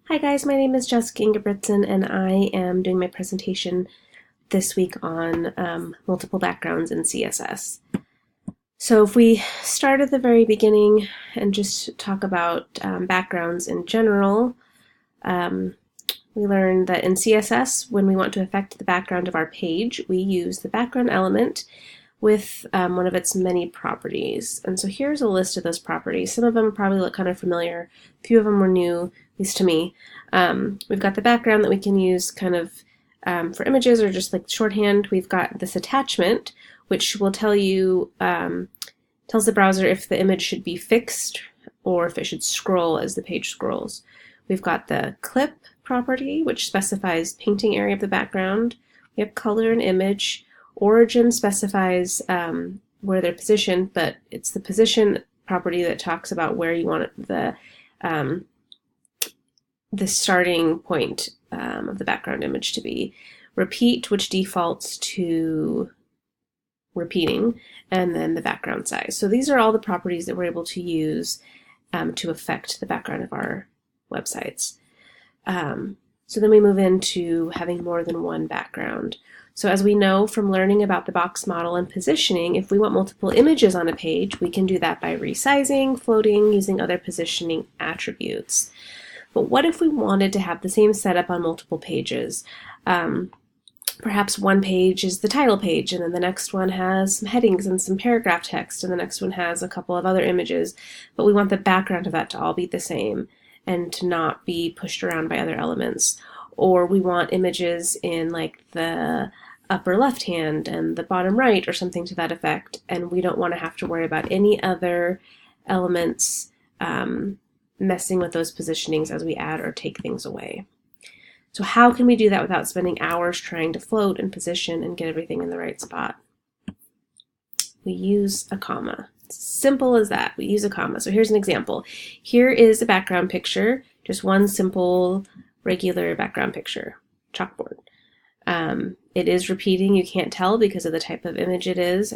Hi guys, my name is Jessica Ingebrigtsen and I am doing my presentation this week on multiple backgrounds in CSS. So if we start at the very beginning and just talk about backgrounds in general, we learned that in CSS, when we want to affect the background of our page, we use the background element with one of its many properties. And so here's a list of those properties. Some of them probably look kind of familiar. A few of them were new, at least to me. We've got the background that we can use kind of for images or just like shorthand. We've got this attachment, which will tell you, tells the browser if the image should be fixed or if it should scroll as the page scrolls. We've got the clip property, which specifies painting area of the background. We have color and image. Origin specifies where they're positioned, but it's the position property that talks about where you want the starting point of the background image to be. Repeat, which defaults to repeating, and then the background size. So these are all the properties that we're able to use to affect the background of our websites. So then we move into having more than one background. So as we know from learning about the box model and positioning, if we want multiple images on a page, we can do that by resizing, floating, using other positioning attributes. But what if we wanted to have the same setup on multiple pages? Perhaps one page is the title page, and then the next one has some headings and some paragraph text, and the next one has a couple of other images, but we want the background of that to all be the same and to not be pushed around by other elements. Or we want images in like the upper left hand and the bottom right or something to that effect, and we don't want to have to worry about any other elements messing with those positionings as we add or take things away. So how can we do that without spending hours trying to float and position and get everything in the right spot? We use a comma. Simple as that. We use a comma. So here's an example. Here is a background picture, just one simple regular background picture, chalkboard. It is repeating. You can't tell because of the type of image it is.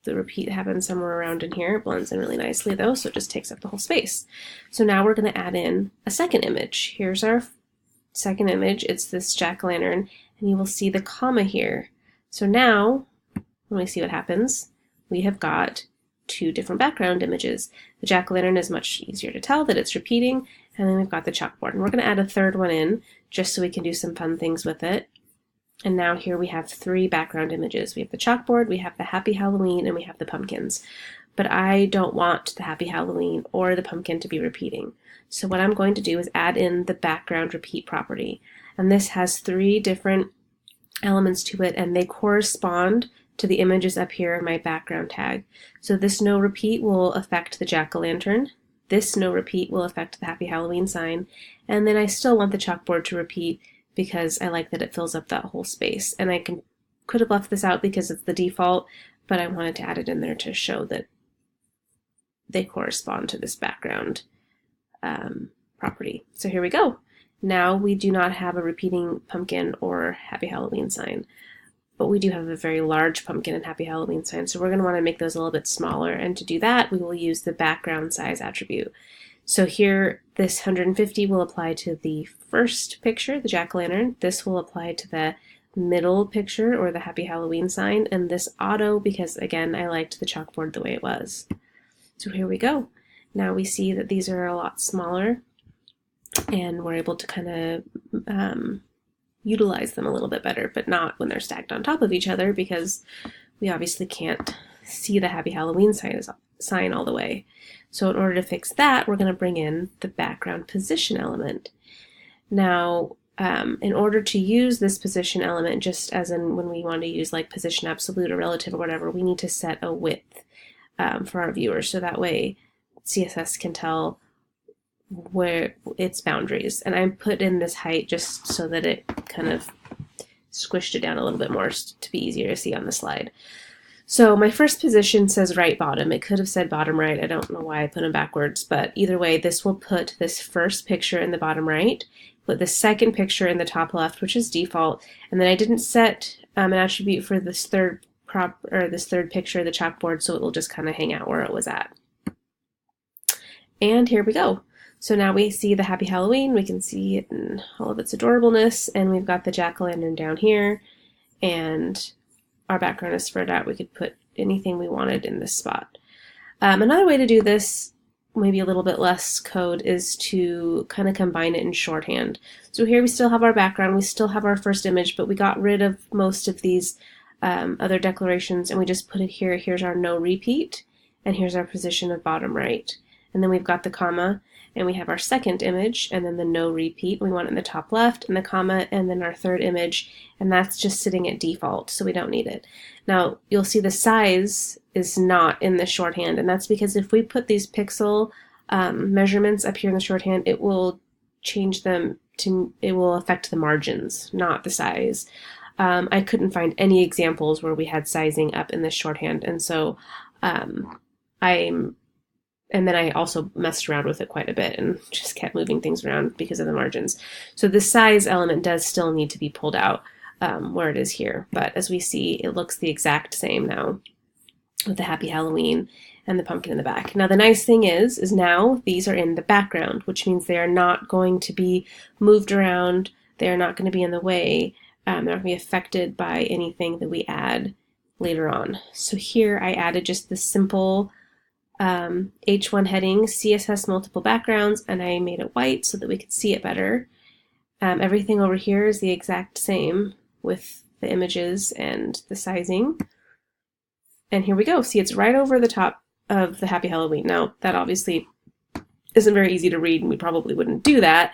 The repeat happens somewhere around in here. It blends in really nicely though, so it just takes up the whole space. So now we're going to add in a second image. Here's our second image. It's this jack-o'-lantern, and you will see the comma here. So now, when we see what happens, we have got two different background images. The jack-o'-lantern is much easier to tell that it's repeating, and then we've got the chalkboard. And we're going to add a third one in just so we can do some fun things with it. And now here we have three background images. We have the chalkboard, we have the Happy Halloween, and we have the pumpkins. But I don't want the Happy Halloween or the pumpkin to be repeating. So what I'm going to do is add in the background repeat property. And this has three different elements to it, and they correspond to the images up here in my background tag. So this no repeat will affect the jack-o'-lantern. This no repeat will affect the Happy Halloween sign. And then I still want the chalkboard to repeat because I like that it fills up that whole space. And I could have left this out because it's the default, but I wanted to add it in there to show that they correspond to this background property. So here we go. Now we do not have a repeating pumpkin or Happy Halloween sign, but we do have a very large pumpkin and Happy Halloween sign. So we're going to want to make those a little bit smaller. And to do that, we will use the background size attribute. So here, this 150 will apply to the first picture, the jack-o'-lantern. This will apply to the middle picture or the Happy Halloween sign, and this auto because, again, I liked the chalkboard the way it was. So here we go. Now we see that these are a lot smaller, and we're able to kind of utilize them a little bit better, but not when they're stacked on top of each other because we obviously can't see the Happy Halloween sign all the way. So in order to fix that, we're going to bring in the background position element. Now, in order to use this position element, just as in when we want to use like position absolute or relative or whatever, we need to set a width for our viewers. So that way CSS can tell where its boundaries. And I put in this height just so that it kind of squished it down a little bit more to be easier to see on the slide. So my first position says right bottom. It could have said bottom right. I don't know why I put them backwards, but either way, this will put this first picture in the bottom right, put the second picture in the top left, which is default, and then I didn't set an attribute for this third picture, the chalkboard, so it will just kind of hang out where it was at. And here we go. So now we see the Happy Halloween, we can see it in all of its adorableness, and we've got the jack-o'-lantern down here, and our background is spread out. We could put anything we wanted in this spot. Another way to do this, maybe a little bit less code, is to kind of combine it in shorthand. So here we still have our background, we still have our first image, but we got rid of most of these other declarations, and we just put it here. Here's our no repeat, and here's our position of bottom right. And then we've got the comma, and we have our second image, and then the no repeat. We want it in the top left, and the comma, and then our third image, and that's just sitting at default, so we don't need it. Now, you'll see the size is not in the shorthand, and that's because if we put these pixel measurements up here in the shorthand, it will change them to, it will affect the margins, not the size. I couldn't find any examples where we had sizing up in the shorthand, and so and then I also messed around with it quite a bit and just kept moving things around because of the margins. So the size element does still need to be pulled out where it is here, but as we see, it looks the exact same now with the Happy Halloween and the pumpkin in the back. Now the nice thing is now these are in the background, which means they are not going to be moved around, they are not going to be in the way, they're not going to be affected by anything that we add later on. So here I added just the simple H1 heading, CSS multiple backgrounds, and I made it white so that we could see it better. Everything over here is the exact same with the images and the sizing. And here we go. See, it's right over the top of the Happy Halloween. Now, that obviously isn't very easy to read, and we probably wouldn't do that,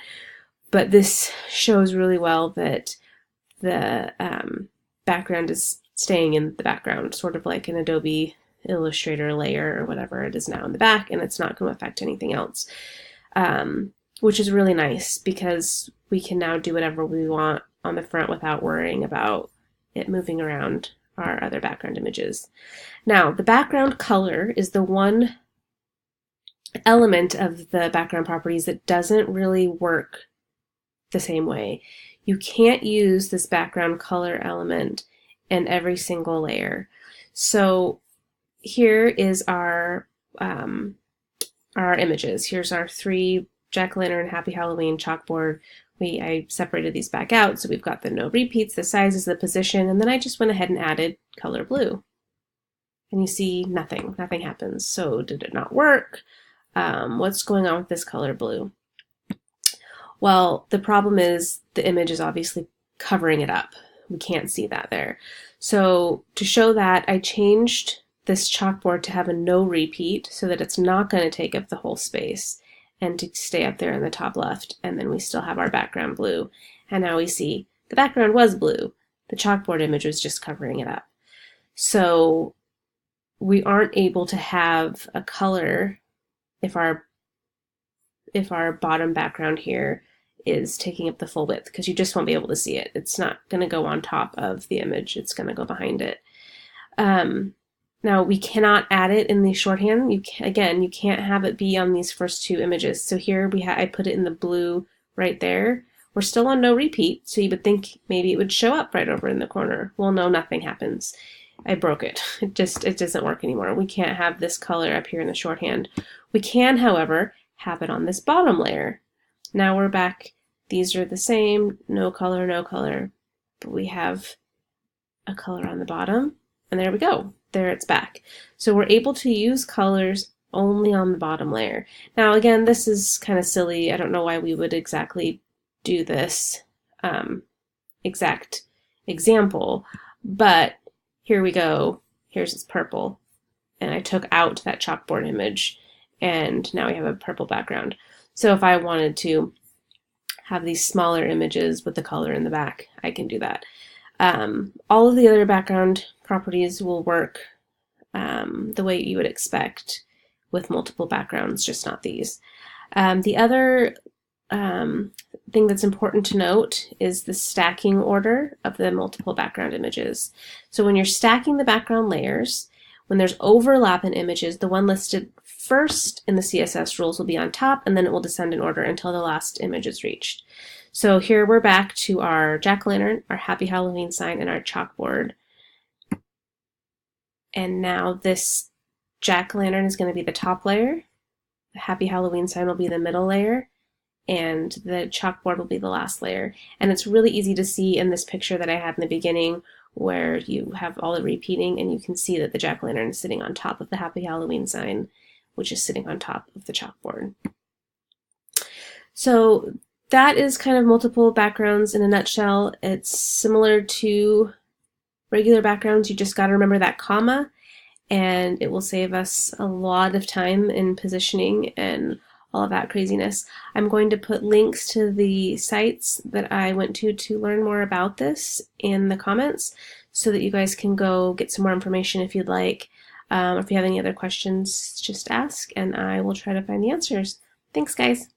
but this shows really well that the background is staying in the background, sort of like an Adobe Illustrator layer or whatever it is now in the back, and it's not going to affect anything else, which is really nice because we can now do whatever we want on the front without worrying about it moving around our other background images. Now, the background color is the one element of the background properties that doesn't really work the same way. You can't use this background color element in every single layer. So here is our images. Here's our 3 jack-o'-lantern Happy Halloween chalkboard. I separated these back out, so we've got the no repeats, the sizes, the position, and then I just went ahead and added color blue. And you see nothing happens. So did it not work? What's going on with this color blue? Well, the problem is the image is obviously covering it up. We can't see that there. So to show that, I changed this chalkboard to have a no repeat so that it's not going to take up the whole space and to stay up there in the top left, and then we still have our background blue. And now we see the background was blue. The chalkboard image was just covering it up. So we aren't able to have a color if our bottom background here is taking up the full width, because you just won't be able to see it. It's not going to go on top of the image. It's going to go behind it. Now, we cannot add it in the shorthand. You can't have it be on these first 2 images. So here I put it in the blue right there. We're still on no repeat, so you would think maybe it would show up right over in the corner. Well, no, nothing happens. I broke it. It doesn't work anymore. We can't have this color up here in the shorthand. We can, however, have it on this bottom layer. Now we're back. These are the same, no color, but we have a color on the bottom, and there we go. There it's back. So we're able to use colors only on the bottom layer. Now again, this is kind of silly. I don't know why we would exactly do this exact example, but here we go. Here's this purple, and I took out that chalkboard image, and now we have a purple background. So if I wanted to have these smaller images with the color in the back, I can do that. All of the other background properties will work the way you would expect with multiple backgrounds, just not these. The other thing that's important to note is the stacking order of the multiple background images. So when you're stacking the background layers, when there's overlap in images, the one listed first in the CSS rules will be on top, and then it will descend in order until the last image is reached. So here we're back to our jack-o'-lantern, our Happy Halloween sign, and our chalkboard. And now this jack-o'-lantern is going to be the top layer, Happy Halloween sign will be the middle layer, and the chalkboard will be the last layer. And it's really easy to see in this picture that I had in the beginning where you have all the repeating, and you can see that the jack-o'-lantern is sitting on top of the Happy Halloween sign, which is sitting on top of the chalkboard. So that is kind of multiple backgrounds in a nutshell. It's similar to regular backgrounds. You just got to remember that comma, and it will save us a lot of time in positioning and all of that craziness. I'm going to put links to the sites that I went to learn more about this in the comments so that you guys can go get some more information if you'd like. If you have any other questions, just ask and I will try to find the answers. Thanks, guys.